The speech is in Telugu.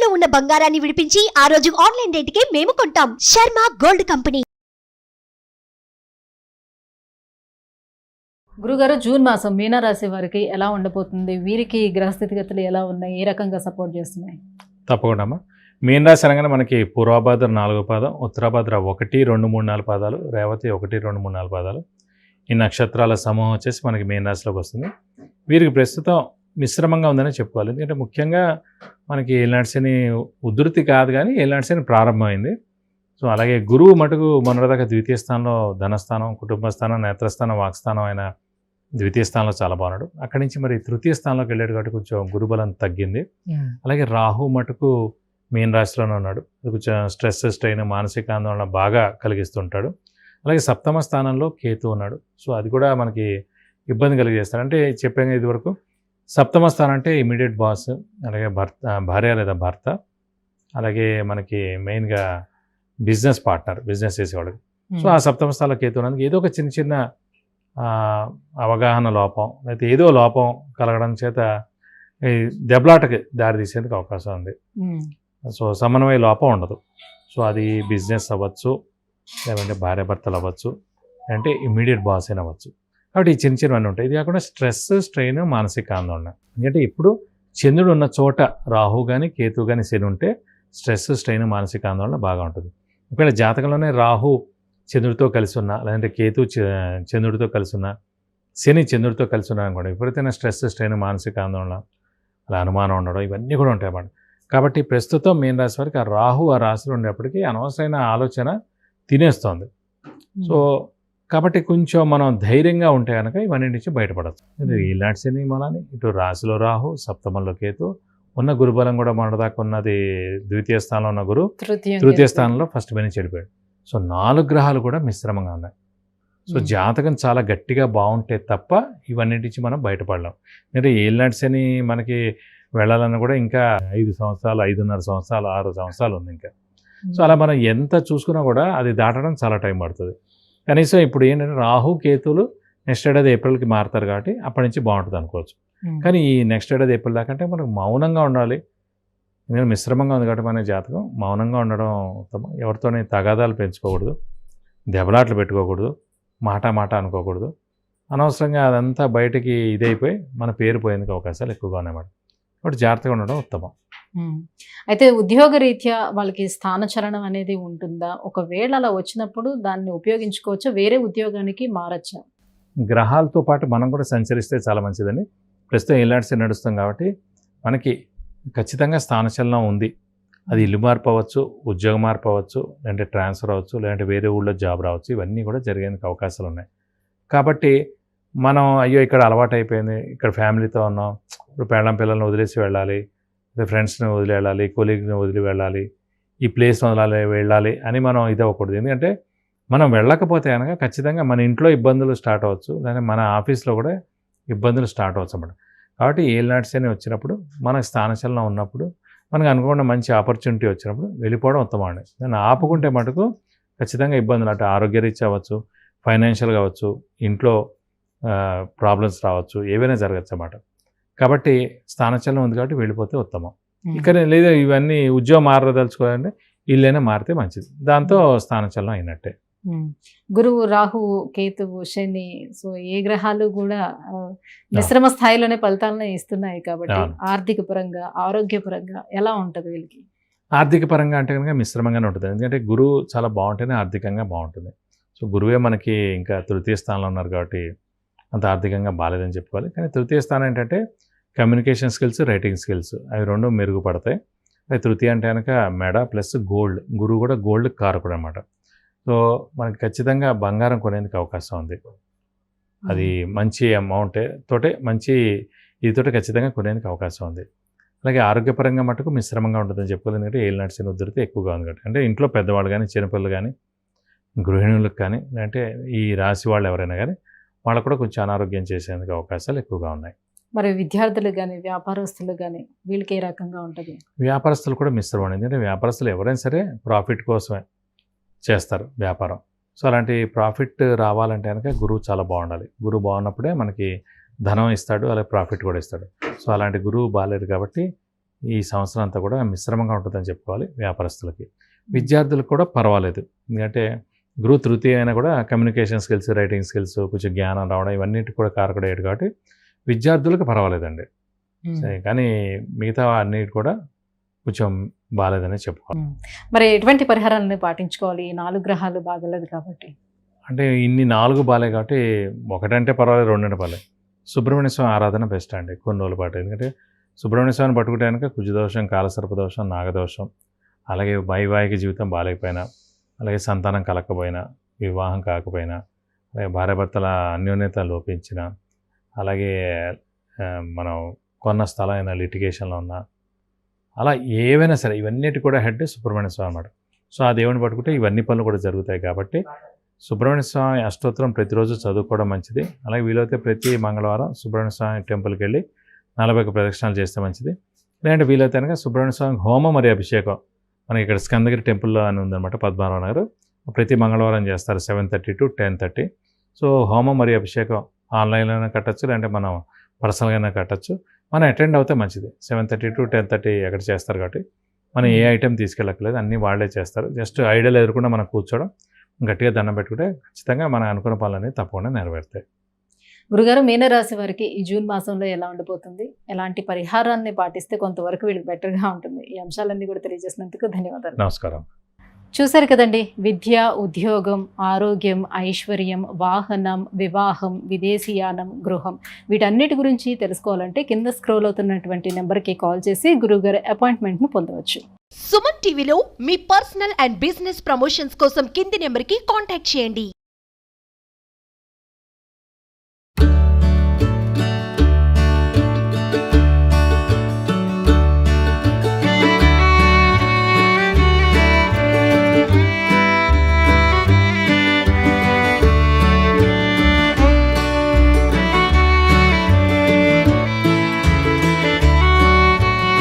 తాకట్టులో ఉన్న బంగారాన్ని విడిపించి ఆ రోజు ఆన్లైన్ రేటుకే మేము కొంటాం. Sharma gold company. గురుగారు, జూన్ మాసం మీనరాశి వారికి ఎలా ఉండబోతుంది? వీరికి గ్రహస్థితిగతులు ఎలా ఉన్నాయి? ఏ రకంగా సపోర్ట్ చేస్తున్నాయి? తప్పకుండా అమ్మా. మీనరాశి అనగానే మనకి పూర్వభాద్ర 4వ పాదం, ఉత్తరాభాద్ర 1, 2, 3, 4 పాదాలు, రేవతి 1, 2, 3, 4 పాదాలు. ఈ నక్షత్రాల సమూహం వచ్చేసి మనకి మీనరాశిలోకి వస్తుంది. వీరికి ప్రస్తుతం మిశ్రమంగా ఉందని చెప్పుకోవాలి. ఎందుకంటే ముఖ్యంగా మనకి ఏలినాటి శని ఉధృతి కాదు, కానీ ఏలినాటి శని ప్రారంభమైంది. సో అలాగే గురువు మటుకు మొన్నటిదాకా ద్వితీయ స్థానంలో ధనస్థానం, కుటుంబ స్థానం, నేత్రస్థానం, వాక్స్థానం అయిన ద్వితీయ స్థానంలో చాలా బాగున్నాడు. అక్కడి నుంచి మరి తృతీయ స్థానంలోకి వెళ్ళాడు కాబట్టి కొంచెం గురుబలం తగ్గింది. అలాగే రాహు మటుకు మీన రాశిలోనే ఉన్నాడు. కొంచెం స్ట్రెస్, స్ట్రెయిన్, మానసిక ఆందోళన బాగా కలిగిస్తుంటాడు. అలాగే సప్తమ స్థానంలో కేతు ఉన్నాడు. సో అది కూడా మనకి ఇబ్బంది కలిగజేస్తాడు. అంటే చెప్పాను ఇది వరకు, సప్తమ స్థానం అంటే ఇమీడియట్ బాస్, అలాగే భార్య లేదా భర్త, అలాగే మనకి మెయిన్గా బిజినెస్ పార్ట్నర్, బిజినెస్ చేసేవాళ్ళకి. సో ఆ సప్తమ స్థానంలో కేతు ఉన్నందుకు ఏదో ఒక చిన్న చిన్న అవగాహన లోపం, లేకపోతే ఏదో లోపం కలగడం చేత ఈ దెబ్బలాటకి దారి తీసేందుకు అవకాశం ఉంది. సో సమన్వయ లోపం ఉండదు. సో అది బిజినెస్ అవ్వచ్చు, లేదంటే భార్యాభర్తలు అవ్వచ్చు, అంటే ఇమ్మీడియట్ బాస్ అయినా అవ్వచ్చు. కాబట్టి ఈ చిన్న చిన్నవన్నీ ఉంటాయి. ఇది కాకుండా స్ట్రెస్, స్ట్రెయిన్, మానసిక ఆందోళన. ఎందుకంటే ఇప్పుడు చంద్రుడు ఉన్న చోట రాహు కానీ కేతు కానీ శని ఉంటే స్ట్రెస్, స్ట్రెయిన్, మానసిక ఆందోళన బాగా ఉంటుంది. ఒకవేళ జాతకంలోనే రాహు చంద్రుడితో కలిసి ఉన్నా, లేదంటే కేతు చంద్రుడితో కలిసి ఉన్నా, శని చంద్రుడితో కలిసి ఉన్నా అనుకోండి, విపరీతమైన స్ట్రెస్, స్ట్రెయిన్, మానసిక ఆందోళన, అలా అనుమానం ఉండడం, ఇవన్నీ కూడా ఉంటాయి అన్నమాట. కాబట్టి ప్రస్తుతం మీన రాశి వారికి ఆ రాహు ఆ రాశిలో ఉండేప్పటికీ అనవసరమైన ఆలోచన తినేస్తోంది. సో కాబట్టి కొంచెం మనం ధైర్యంగా ఉంటే కనుక ఇవన్నీ నుంచి బయటపడచ్చు. ఇలాంటి శని మూలాన్ని ఇటు రాశిలో రాహు, సప్తమంలో కేతు, ఉన్న గురుబలం కూడా మొన్నటిదాకా ఉన్నది ద్వితీయ స్థానంలో ఉన్న గురు తృతీయ స్థానంలో ఫస్ట్ పైన చెడిపోయాడు. సో 4 గ్రహాలు కూడా మిశ్రమంగా ఉన్నాయి. సో జాతకం చాలా గట్టిగా బాగుంటే తప్ప ఇవన్నిటి నుంచి మనం బయటపడలేం. అంటే ఏలినాటి శని మనకి వెళ్ళాలన్నా కూడా ఇంకా 5 సంవత్సరాలు, 5.5 సంవత్సరాలు, 6 సంవత్సరాలు ఉంది ఇంకా. సో అలా మనం ఎంత చూసుకున్నా కూడా అది దాటడం చాలా టైం పడుతుంది. కనీసం ఇప్పుడు ఏంటంటే రాహు కేతువులు నెక్స్ట్ ఏడాది ఏప్రిల్కి మారుతారు కాబట్టి అప్పటి నుంచి బాగుంటుంది అనుకోవచ్చు. కానీ ఈ నెక్స్ట్ ఏడాది ఏప్రిల్ దాకా అంటే మనకు మౌనంగా ఉండాలి. ఎందుకంటే మిశ్రమంగా ఉంది కాబట్టి మన జాతకం మౌనంగా ఉండడం ఉత్తమం. ఎవరితోనే తగాదాలు పెంచుకోకూడదు, దెబ్బలాట్లు పెట్టుకోకూడదు, మాట అనుకోకూడదు. అనవసరంగా అదంతా బయటికి ఇదైపోయి మన పేరు పోయేందుకు అవకాశాలు ఎక్కువగా ఉన్నాయన్నమాట. కాబట్టి జాగ్రత్తగా ఉండడం ఉత్తమం. అయితే ఉద్యోగ రీత్యా వాళ్ళకి స్థానచలనం అనేది ఉంటుందా? ఒకవేళ అలా వచ్చినప్పుడు దాన్ని ఉపయోగించుకోవచ్చా? వేరే ఉద్యోగానికి మారచ్చా? గ్రహాలతో పాటు మనం కూడా సంచరిస్తే చాలా మంచిదండి. ప్రస్తుతం ఏలాంటి నడుస్తాం కాబట్టి మనకి ఖచ్చితంగా స్థానచలనం ఉంది. అది ఇల్లు మార్పు అవ్వచ్చు, ఉద్యోగ మార్పు అవ్వచ్చు, లేదంటే ట్రాన్స్ఫర్ అవ్వచ్చు, లేదంటే వేరే ఊళ్ళో జాబ్ రావచ్చు. ఇవన్నీ కూడా జరిగేందుకు అవకాశాలు ఉన్నాయి. కాబట్టి మనం అయ్యో ఇక్కడ అలవాటు అయిపోయింది, ఇక్కడ ఫ్యామిలీతో ఉన్నాం, ఇప్పుడు పెళ్ళం పిల్లల్ని వదిలేసి వెళ్ళాలి, ఫ్రెండ్స్ని వదిలి వెళ్ళాలి, కొలీగ్ని వదిలి వెళ్ళాలి, ఈ ప్లేస్ వెళ్ళాలి అని మనం ఇది అవ్వకూడదు. ఎందుకంటే మనం వెళ్ళకపోతే కనుక ఖచ్చితంగా మన ఇంట్లో ఇబ్బందులు స్టార్ట్ అవ్వచ్చు, లేదా మన ఆఫీస్లో కూడా ఇబ్బందులు స్టార్ట్ అవ్వచ్చు అన్నమాట. కాబట్టి ఏలినాటి శని వచ్చినప్పుడు, మనకు స్థానచలనం ఉన్నప్పుడు, మనకు అనుకోకుండా మంచి ఆపర్చునిటీ వచ్చినప్పుడు వెళ్ళిపోవడం ఉత్తమం అండి. దాన్ని ఆపుకుంటే మటుకు ఖచ్చితంగా ఇబ్బందులు, అంటే ఆరోగ్యరీత్యా అవ్వచ్చు, ఫైనాన్షియల్గా అవ్వచ్చు, ఇంట్లో ప్రాబ్లమ్స్ రావచ్చు, ఏవైనా జరగచ్చు అన్నమాట. కాబట్టి స్థానచలనం ఉంది కాబట్టి వెళ్ళిపోతే ఉత్తమం. ఇక్కడ లేదా ఇవన్నీ ఉద్యోగం మారదలుచుకోవాలంటే ఇల్లైనా మారితే మంచిది. దాంతో స్థానచలనం అయినట్టే. గురువు, రాహు, కేతువు, శని, సో ఏ గ్రహాలు కూడా మిశ్రమ స్థాయిలోనే ఫలితాలను ఇస్తున్నాయి కాబట్టి ఆర్థిక పరంగా, ఆరోగ్యపరంగా ఎలా ఉంటుంది వీళ్ళకి? ఆర్థిక పరంగా అంటే కనుక మిశ్రమంగానే ఉంటుంది. ఎందుకంటే గురువు చాలా బాగుంటేనే ఆర్థికంగా బాగుంటుంది. సో గురువే మనకి ఇంకా తృతీయ స్థానంలో ఉన్నారు కాబట్టి అంత ఆర్థికంగా బాగాలేదని చెప్పుకోవాలి. కానీ తృతీయ స్థానం ఏంటంటే కమ్యూనికేషన్ స్కిల్స్, రైటింగ్ స్కిల్స్, అవి రెండు మెరుగుపడతాయి. అది తృతీయ అంటే కనుక మెడ ప్లస్ గోల్డ్, గురువు కూడా గోల్డ్ కారకుడు అనమాట. సో మనకి ఖచ్చితంగా బంగారం కొనేందుకు అవకాశం ఉంది. అది మంచి అమౌంటే తోటే, మంచి ఇదితోటే ఖచ్చితంగా కొనేందుకు అవకాశం ఉంది. అలాగే ఆరోగ్యపరంగా మటుకు మిశ్రమంగా ఉంటుందని చెప్పుకోవాలి. ఎందుకంటే ఏలినాటి శని ఉధృతి ఎక్కువగా ఉంది కాబట్టి. అంటే ఇంట్లో పెద్దవాళ్ళు కానీ, చిన్నపిల్లలు కానీ, గృహిణులకు కానీ, లేదంటే ఈ రాశి వాళ్ళు ఎవరైనా కానీ వాళ్ళకు కూడా కొంచెం అనారోగ్యం చేసేందుకు అవకాశాలు ఎక్కువగా ఉన్నాయి. మరి విద్యార్థులు కానీ, వ్యాపారస్తులు కానీ వీళ్ళకి ఏ రకంగా ఉంటుంది? వ్యాపారస్తులు కూడా మిశ్రమం. ఎందుకంటే వ్యాపారస్తులు ఎవరైనా సరే ప్రాఫిట్ కోసమే చేస్తారు వ్యాపారం. సో అలాంటి ప్రాఫిట్ రావాలంటే కనుక గురువు చాలా బాగుండాలి. గురువు బాగున్నప్పుడే మనకి ధనం ఇస్తాడు, అలాగే ప్రాఫిట్ కూడా ఇస్తాడు. సో అలాంటి గురువు బాగాలేదు కాబట్టి ఈ సంవత్సరం అంతా కూడా మిశ్రమంగా ఉంటుందని చెప్పుకోవాలి వ్యాపారస్తులకి. విద్యార్థులకు కూడా పర్వాలేదు, ఎందుకంటే గురువు తృతీయ అయినా కూడా కమ్యూనికేషన్ స్కిల్స్, రైటింగ్ స్కిల్స్, కొంచెం జ్ఞానం రావడం ఇవన్నిటికి కూడా కారకుడయ్యాడు కాబట్టి విద్యార్థులకు పర్వాలేదండి. సరే, కానీ మిగతా అన్నిటి కూడా కొంచెం బాగాలేదని చెప్పుకోవాలి. మరి ఎటువంటి పరిహారాలను పాటించుకోవాలి? ఈ 4 గ్రహాలు బాగలేదు కాబట్టి. అంటే ఇన్ని 4 బాలే కాబట్టి ఒకటంటే పర్వాలేదు, 2 అంటే పర్లేదు. సుబ్రహ్మణ్య స్వామి ఆరాధన బెస్ట్ అండి కొన్ని రోజుల పాటు. ఎందుకంటే సుబ్రహ్మణ్య స్వామిని పట్టుకుంటే కనుక కుజదోషం, కాలసర్పదోషం, నాగదోషం, అలాగే వైవాహిక జీవితం బాలేకపోయినా, అలాగే సంతానం కలగకపోయినా, వివాహం కాకపోయినా, అలాగే భార్యాభర్తల అన్యోన్యత లోపించిన, అలాగే మనం కొన్న స్థలం అయినా లిటిగేషన్లో ఉన్నా, అలా ఏవైనా సరే ఇవన్నిటి కూడా హెడ్ సుబ్రహ్మణ్య స్వామి అన్నమాట. సో ఆ దేవుని పట్టుకుంటే ఇవన్నీ పనులు కూడా జరుగుతాయి కాబట్టి సుబ్రహ్మణ్య స్వామి అష్టోత్తరం ప్రతిరోజు చదువుకోవడం మంచిది. అలాగే వీలైతే ప్రతి మంగళవారం సుబ్రహ్మణ్య స్వామి టెంపుల్కి వెళ్ళి 41 ప్రదక్షిణాలు చేస్తే మంచిది. లేదంటే వీలైతే కనుక సుబ్రహ్మణ్య స్వామి హోమం మరియు అభిషేకం మనకి ఇక్కడ స్కందగిరి టెంపుల్లో అని ఉందన్నమాట, పద్మనాభ నగర్. ప్రతి మంగళవారం చేస్తారు 7:30 to 10:30. సో హోమం మరియు అభిషేకం ఆన్లైన్లోనే కట్టచ్చు, లేదంటే మనం పర్సనల్గానే కట్టచ్చు. మనం అటెండ్ అవుతే మంచిది. 7:30 to 10:30 ఎక్కడ చేస్తారు కాబట్టి మనం ఏ ఐటెం తీసుకెళ్ళక్కలేదు, అన్నీ వాళ్ళే చేస్తారు. జస్ట్ ఐడియాలు ఎదుర్కొంటే మనం కూర్చోవడం, గట్టిగా దండం పెట్టుకుంటే ఖచ్చితంగా మన అనుకున్న పనులన్నీ తప్పకుండా నెరవేరుతాయి. గురుగారు, మీనరాశి వారికి ఈ జూన్ మాసంలో ఎలా ఉండబోతుంది? ఎలాంటి పరిహారాన్ని పాటిస్తే కొంతవరకు వీళ్ళకి బెటర్గా ఉంటుంది? ఈ అంశాలన్నీ కూడా తెలియజేసినందుకు ధన్యవాదాలు. నమస్కారం. చూశారు కదండి, విద్య, ఉద్యోగం, ఆరోగ్యం, ఐశ్వర్యం, వాహనం, వివాహం, విదేశీయానం, గృహం, వీటన్నిటి గురించి తెలుసుకోవాలంటే కింద స్క్రోల్ అవుతున్నటువంటి నెంబర్కి కాల్ చేసి గురువుగారి అపాయింట్మెంట్ను పొందవచ్చు. సుమన్ టీవీలో మీ పర్సనల్ అండ్ బిజినెస్ ప్రమోషన్స్ కోసం కింది నెంబర్కి కాంటాక్ట్ చేయండి.